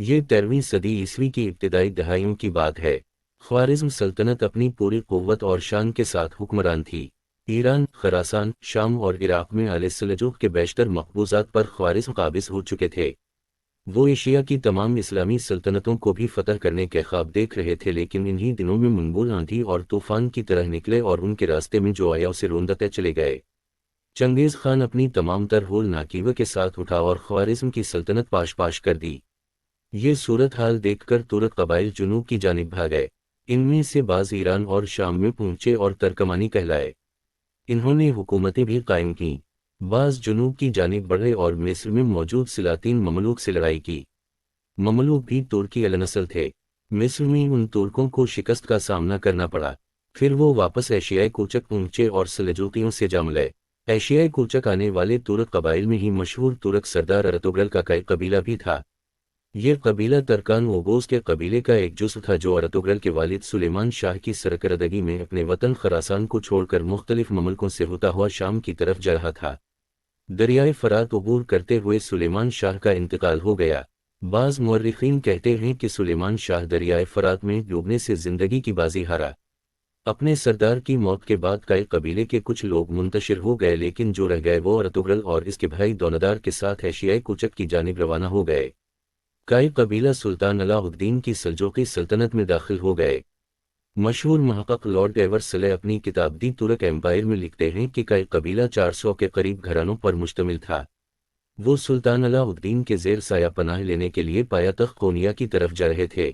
یہ 13ویں صدی عیسوی کی ابتدائی دہائیوں کی بات ہے۔ خوارزم سلطنت اپنی پوری قوت اور شان کے ساتھ حکمران تھی۔ ایران، خراسان، شام اور عراق میں آل سلجوق کے بیشتر مقبوضات پر خوارزم قابض ہو چکے تھے۔ وہ ایشیا کی تمام اسلامی سلطنتوں کو بھی فتح کرنے کے خواب دیکھ رہے تھے، لیکن انہی دنوں میں منگول آندھی اور طوفان کی طرح نکلے اور ان کے راستے میں جو آیا اسے روندتے چلے گئے۔ چنگیز خان اپنی تمام تر ہول ناکیوے کے ساتھ اٹھا اور خوارزم کی سلطنت پاش کر دی۔ یہ صورتحال دیکھ کر ترک قبائل جنوب کی جانب بھاگے۔ ان میں سے بعض ایران اور شام میں پہنچے اور ترکمانی کہلائے۔ انہوں نے حکومتیں بھی قائم کیں۔ بعض جنوب کی جانب بڑھے اور مصر میں موجود سلاطین مملوک سے لڑائی کی۔ مملوک بھی ترکی النسل تھے۔ مصر میں ان ترکوں کو شکست کا سامنا کرنا پڑا۔ پھر وہ واپس ایشیائی کوچک پہنچے اور سلجوقیوں سے جا ملے۔ ایشیائی کوچک آنے والے ترک قبائل میں ہی مشہور ترک سردار ارطغرل کا کئی قبیلہ بھی تھا۔ یہ قبیلہ ترکان اوغوز کے قبیلے کا ایک جزو تھا جو ارطغرل کے والد سلیمان شاہ کی سرکردگی میں اپنے وطن خراسان کو چھوڑ کر مختلف مملکوں سے ہوتا ہوا شام کی طرف جا رہا تھا۔ دریائے فرات عبور کرتے ہوئے سلیمان شاہ کا انتقال ہو گیا۔ بعض مورخین کہتے ہیں کہ سلیمان شاہ دریائے فرات میں ڈوبنے سے زندگی کی بازی ہارا۔ اپنے سردار کی موت کے بعد کئی قبیلے کے کچھ لوگ منتشر ہو گئے، لیکن جو رہ گئے وہ ارطغرل اور اس کے بھائی دونادار کے ساتھ ایشیائی کوچک کی جانب روانہ ہو گئے۔ کئی قبیلہ سلطان علاء الدین کی سلجوقی سلطنت میں داخل ہو گئے۔ مشہور محقق لارڈ ایورسلے اپنی کتاب دی ترک ایمپائر میں لکھتے ہیں کہ کئی قبیلہ 400 کے قریب گھرانوں پر مشتمل تھا۔ وہ سلطان علاء الدین کے زیر سایہ پناہ لینے کے لیے پایتخت کونیا کی طرف جا رہے تھے۔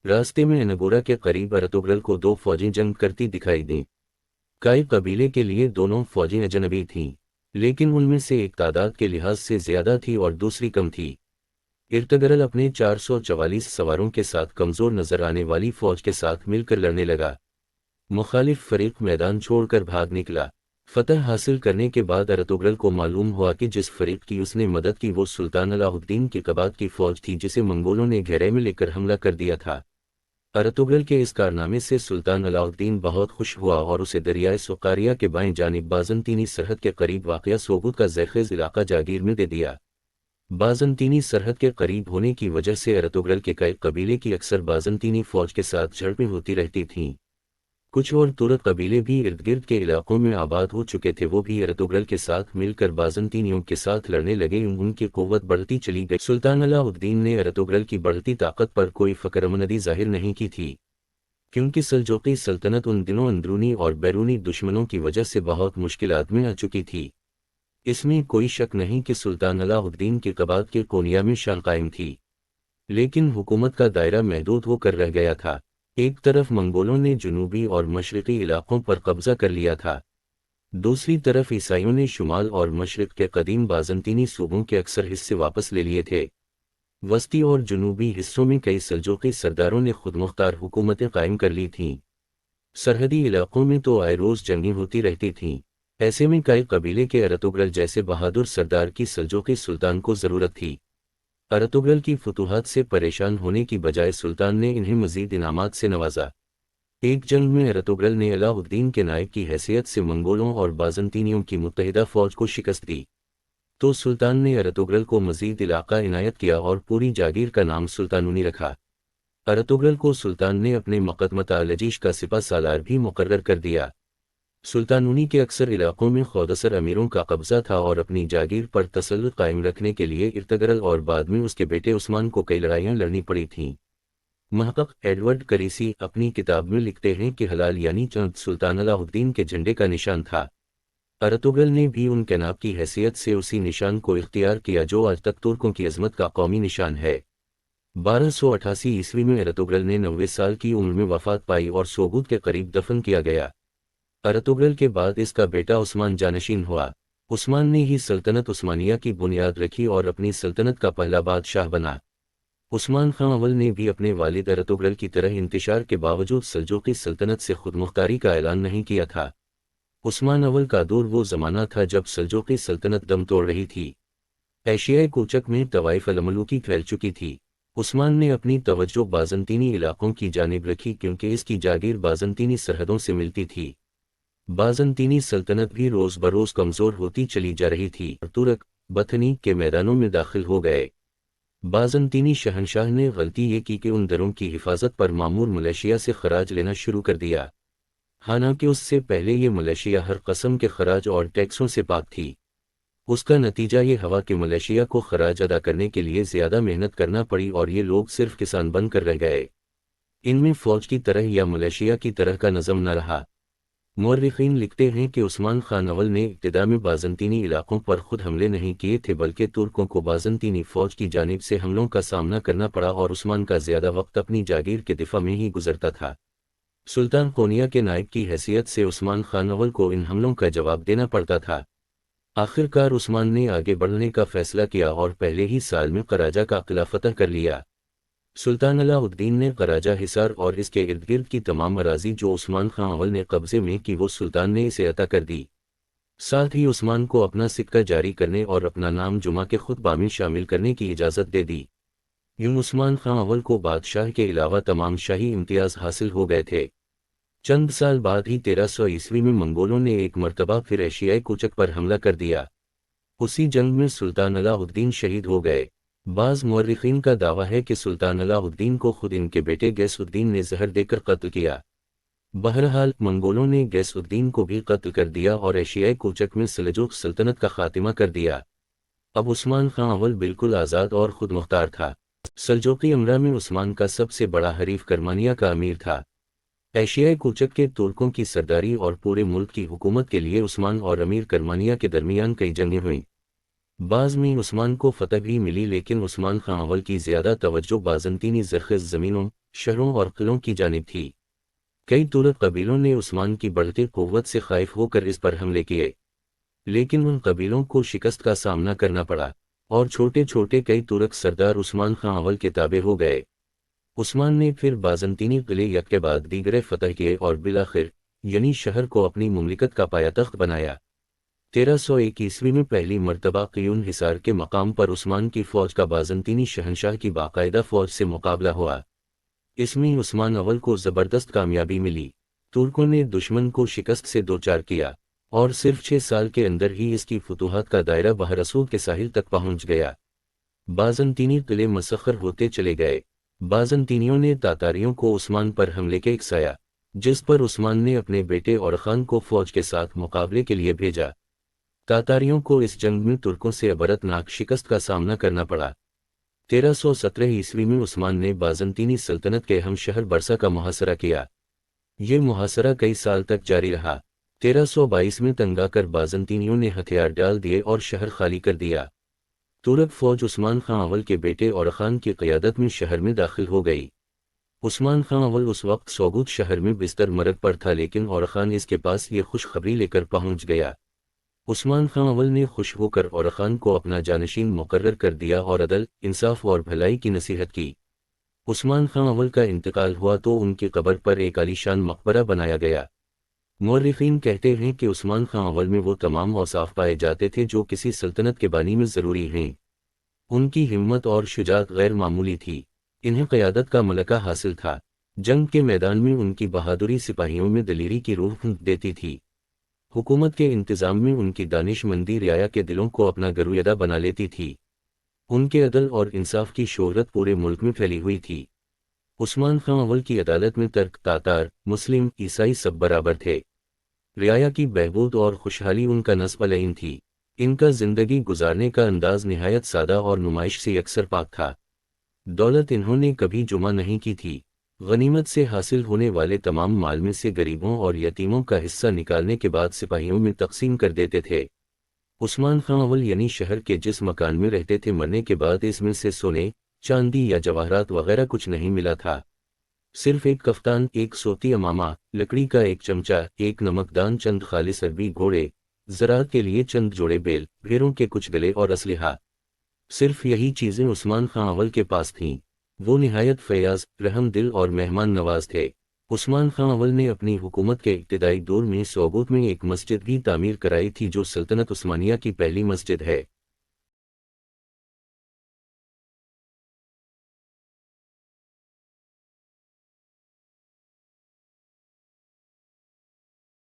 راستے میں انگورا کے قریب ارطغرل کو دو فوجیں جنگ کرتی دکھائی دیں۔ کئی قبیلے کے لیے دونوں فوجیں اجنبی تھیں، لیکن ان میں سے ایک تعداد کے لحاظ سے زیادہ تھی اور دوسری کم تھی۔ ارطغرل اپنے 444 سواروں کے ساتھ کمزور نظر آنے والی فوج کے ساتھ مل کر لڑنے لگا۔ مخالف فریق میدان چھوڑ کر بھاگ نکلا۔ فتح حاصل کرنے کے بعد ارطغرل کو معلوم ہوا کہ جس فریق کی اس نے مدد کی وہ سلطان علاء الدین کے قبائل کی فوج تھی جسے منگولوں نے گھیرے میں لے کر حملہ کر دیا تھا۔ ارطغرل کے اس کارنامے سے سلطان علاء الدین بہت خوش ہوا اور اسے دریائے سقاریہ کے بائیں جانب بازنطینی سرحد کے قریب واقع سوگوت کا زیرخیز علاقہ جاگیر میں دے دیا۔ بازنطینی سرحد کے قریب ہونے کی وجہ سے ارطغرل کے کئی قبیلے کی اکثر بازنطینی فوج کے ساتھ جھڑپیں ہوتی رہتی تھیں۔ کچھ اور ترک قبیلے بھی ارد گرد کے علاقوں میں آباد ہو چکے تھے، وہ بھی ارطغرل کے ساتھ مل کر بازنطینیوں کے ساتھ لڑنے لگے۔ ان کی قوت بڑھتی چلی گئی۔ سلطان علاء الدین نے ارطغرل کی بڑھتی طاقت پر کوئی فکرمندی ظاہر نہیں کی تھی، کیونکہ سلجوقی سلطنت ان دنوں اندرونی اور بیرونی دشمنوں کی وجہ سے بہت مشکلات میں آ چکی تھی۔ اس میں کوئی شک نہیں کہ سلطان علاء الدین کے قبائل کے کونیا میں شان قائم تھی، لیکن حکومت کا دائرہ محدود ہو کر رہ گیا تھا۔ ایک طرف منگولوں نے جنوبی اور مشرقی علاقوں پر قبضہ کر لیا تھا، دوسری طرف عیسائیوں نے شمال اور مشرق کے قدیم بازنطینی صوبوں کے اکثر حصے واپس لے لیے تھے۔ وسطی اور جنوبی حصوں میں کئی سلجوقی سرداروں نے خود مختار حکومتیں قائم کر لی تھیں۔ سرحدی علاقوں میں تو آئے روز جنگیں ہوتی رہتی تھیں۔ ایسے میں کئی قبیلے کے ارطغرل جیسے بہادر سردار کی سلجوقی سلطان کو ضرورت تھی۔ ارطغرل کی فتوحات سے پریشان ہونے کی بجائے سلطان نے انہیں مزید انعامات سے نوازا۔ ایک جنگ میں ارطغرل نے علاء الدین کے نائب کی حیثیت سے منگولوں اور بازنطینیوں کی متحدہ فوج کو شکست دی، تو سلطان نے ارطغرل کو مزید علاقہ عنایت کیا اور پوری جاگیر کا نام سلطانونی رکھا۔ ارطغرل کو سلطان نے اپنے مقدمہ الجیش کا سپہ سالار بھی مقرر کر دیا۔ سلطانونی کے اکثر علاقوں میں خودسر امیروں کا قبضہ تھا اور اپنی جاگیر پر تسلط قائم رکھنے کے لیے ارطغرل اور بعد میں اس کے بیٹے عثمان کو کئی لڑائیاں لڑنی پڑی تھیں۔ محقق ایڈورڈ کریسی اپنی کتاب میں لکھتے ہیں کہ ہلال یعنی چند سلطان علاء الدین کے جھنڈے کا نشان تھا۔ ارطغرل نے بھی ان کے ناب کی حیثیت سے اسی نشان کو اختیار کیا جو آج تک ترکوں کی عظمت کا قومی نشان ہے۔ 1288 عیسوی میں ارطغرل نے 90 سال کی عمر میں وفات پائی اور سوگوت کے قریب دفن کیا گیا۔ ارطغرل کے بعد اس کا بیٹا عثمان جانشین ہوا۔ عثمان نے ہی سلطنت عثمانیہ کی بنیاد رکھی اور اپنی سلطنت کا پہلا بادشاہ بنا۔ عثمان خان اول نے بھی اپنے والد ارطغرل کی طرح انتشار کے باوجود سلجوقی سلطنت سے خود مختاری کا اعلان نہیں کیا تھا۔ عثمان اول کا دور وہ زمانہ تھا جب سلجوقی سلطنت دم توڑ رہی تھی۔ ایشیائی کوچک میں طوائف الملوکی پھیل چکی تھی۔ عثمان نے اپنی توجہ بازنطینی علاقوں کی جانب رکھی کیونکہ اس کی جاگیر بازنطینی سرحدوں سے ملتی تھی۔ بازنطینی سلطنت بھی روز بروز کمزور ہوتی چلی جا رہی تھی اور ترک بطھنی کے میدانوں میں داخل ہو گئے۔ بازنطینی شہنشاہ نے غلطی یہ کی کہ ان دروں کی حفاظت پر معمور ملیشیا سے خراج لینا شروع کر دیا، حالانکہ اس سے پہلے یہ ملیشیا ہر قسم کے خراج اور ٹیکسوں سے پاک تھی۔ اس کا نتیجہ یہ ہوا کہ ملیشیا کو خراج ادا کرنے کے لیے زیادہ محنت کرنا پڑی اور یہ لوگ صرف کسان بن کر رہ گئے۔ ان میں فوج کی طرح یا ملیشیا کی طرح کا نظم نہ رہا۔ مورخین لکھتے ہیں کہ عثمان خان اول نے ابتدا میں بازنطینی علاقوں پر خود حملے نہیں کیے تھے، بلکہ ترکوں کو بازنطینی فوج کی جانب سے حملوں کا سامنا کرنا پڑا اور عثمان کا زیادہ وقت اپنی جاگیر کے دفاع میں ہی گزرتا تھا۔ سلطان قونیہ کے نائب کی حیثیت سے عثمان خان اول کو ان حملوں کا جواب دینا پڑتا تھا۔ آخر کار عثمان نے آگے بڑھنے کا فیصلہ کیا اور پہلے ہی سال میں قراجہ کا قلعہ فتح کر لیا۔ سلطان علاء الدین نے قراجہ حصار اور اس کے ارد گرد کی تمام اراضی جو عثمان خان اول نے قبضے میں کی وہ سلطان نے اسے عطا کر دی۔ ساتھ ہی عثمان کو اپنا سکہ جاری کرنے اور اپنا نام جمعہ کے خطبہ میں شامل کرنے کی اجازت دے دی۔ یوں عثمان خان اول کو بادشاہ کے علاوہ تمام شاہی امتیاز حاصل ہو گئے تھے۔ چند سال بعد ہی 1300 عیسوی میں منگولوں نے ایک مرتبہ پھر ایشیائی کوچک پر حملہ کر دیا۔ اسی جنگ میں سلطان علاء الدین شہید ہو گئے۔ بعض مورخین کا دعویٰ ہے کہ سلطان علاء الدین کو خود ان کے بیٹے غیاث الدین نے زہر دے کر قتل کیا۔ بہرحال منگولوں نے غیاث الدین کو بھی قتل کر دیا اور ایشیائی کوچک میں سلجوق سلطنت کا خاتمہ کر دیا۔ اب عثمان خان اول بالکل آزاد اور خود مختار تھا۔ سلجوقی امرا میں عثمان کا سب سے بڑا حریف کرمانیہ کا امیر تھا۔ ایشیائی کوچک کے ترکوں کی سرداری اور پورے ملک کی حکومت کے لیے عثمان اور امیر کرمانیہ کے درمیان کئی جنگیں ہوئیں۔ بعض میں عثمان کو فتح بھی ملی، لیکن عثمان خان اول کی زیادہ توجہ بازنطینی زرخیز زمینوں، شہروں اور قلعوں کی جانب تھی۔ کئی ترک قبیلوں نے عثمان کی بڑھتی قوت سے خائف ہو کر اس پر حملے کیے، لیکن ان قبیلوں کو شکست کا سامنا کرنا پڑا اور چھوٹے چھوٹے کئی ترک سردار عثمان خان اول کے تابع ہو گئے۔ عثمان نے پھر بازنطینی قلعے یک کے بعد دیگرے فتح کیے اور بالآخر یعنی شہر کو اپنی مملکت کا پایہ تخت بنایا۔ 1301 عیسوی میں پہلی مرتبہ قیون حصار کے مقام پر عثمان کی فوج کا بازنطینی شہنشاہ کی باقاعدہ فوج سے مقابلہ ہوا۔ اس میں عثمان اول کو زبردست کامیابی ملی۔ ترکوں نے دشمن کو شکست سے دوچار کیا اور صرف 6 سال کے اندر ہی اس کی فتوحات کا دائرہ بحر اسود کے ساحل تک پہنچ گیا۔ بازنطینی قلعے مسخر ہوتے چلے گئے۔ بازنطینیوں نے تاتاریوں کو عثمان پر حملے کے اکسایا، جس پر عثمان نے اپنے بیٹے اورخان کو فوج کے ساتھ مقابلے کے لیے بھیجا۔ تاتاریوں کو اس جنگ میں ترکوں سے عبرتناک شکست کا سامنا کرنا پڑا۔ 1317 عیسوی میں عثمان نے بازنطینی سلطنت کے اہم شہر برسا کا محاصرہ کیا۔ یہ محاصرہ کئی سال تک جاری رہا۔ 1322 میں تنگا کر بازنطینیوں نے ہتھیار ڈال دیے اور شہر خالی کر دیا۔ ترک فوج عثمان خان اول کے بیٹے اورخان کی قیادت میں شہر میں داخل ہو گئی۔ عثمان خان اول اس وقت سوگوت شہر میں بستر مرگ پر تھا، لیکن اورخان اس کے پاس یہ خوشخبری لے کر پہنچ گیا۔ عثمان خان اول نے خوش ہو کر اورخان کو اپنا جانشین مقرر کر دیا اور عدل، انصاف اور بھلائی کی نصیحت کی۔ عثمان خان اول کا انتقال ہوا تو ان کی قبر پر ایک عالیشان مقبرہ بنایا گیا۔ مورخین کہتے ہیں کہ عثمان خان اول میں وہ تمام اوصاف پائے جاتے تھے جو کسی سلطنت کے بانی میں ضروری ہیں۔ ان کی ہمت اور شجاعت غیر معمولی تھی۔ انہیں قیادت کا ملکہ حاصل تھا۔ جنگ کے میدان میں ان کی بہادری سپاہیوں میں دلیری کی روح دیتی تھی۔ حکومت کے انتظام میں ان کی دانش مندی رعایا کے دلوں کو اپنا گرویدہ بنا لیتی تھی۔ ان کے عدل اور انصاف کی شہرت پورے ملک میں پھیلی ہوئی تھی۔ عثمان خان اول کی عدالت میں ترک، تاتار، مسلم، عیسائی سب برابر تھے۔ رعایا کی بہبود اور خوشحالی ان کا نصب العین تھی۔ ان کا زندگی گزارنے کا انداز نہایت سادہ اور نمائش سے یکسر پاک تھا۔ دولت انہوں نے کبھی جمع نہیں کی تھی۔ غنیمت سے حاصل ہونے والے تمام مال میں سے غریبوں اور یتیموں کا حصہ نکالنے کے بعد سپاہیوں میں تقسیم کر دیتے تھے۔ عثمان خان اول یعنی شہر کے جس مکان میں رہتے تھے، مرنے کے بعد اس میں سے سونے، چاندی یا جواہرات وغیرہ کچھ نہیں ملا تھا۔ صرف ایک کفتان، ایک سوتی امامہ، لکڑی کا ایک چمچہ، ایک نمکدان، چند خالص عربی گھوڑے، زراعت کے لیے چند جوڑے بیل، بھیڑوں کے کچھ گلے اور اسلحہ، صرف یہی چیزیں عثمان خان اول کے پاس تھیں۔ وہ نہایت فیاض، رحم دل اور مہمان نواز تھے۔ عثمان خان اول نے اپنی حکومت کے ابتدائی دور میں سوگوت میں ایک مسجد بھی تعمیر کرائی تھی جو سلطنت عثمانیہ کی پہلی مسجد ہے۔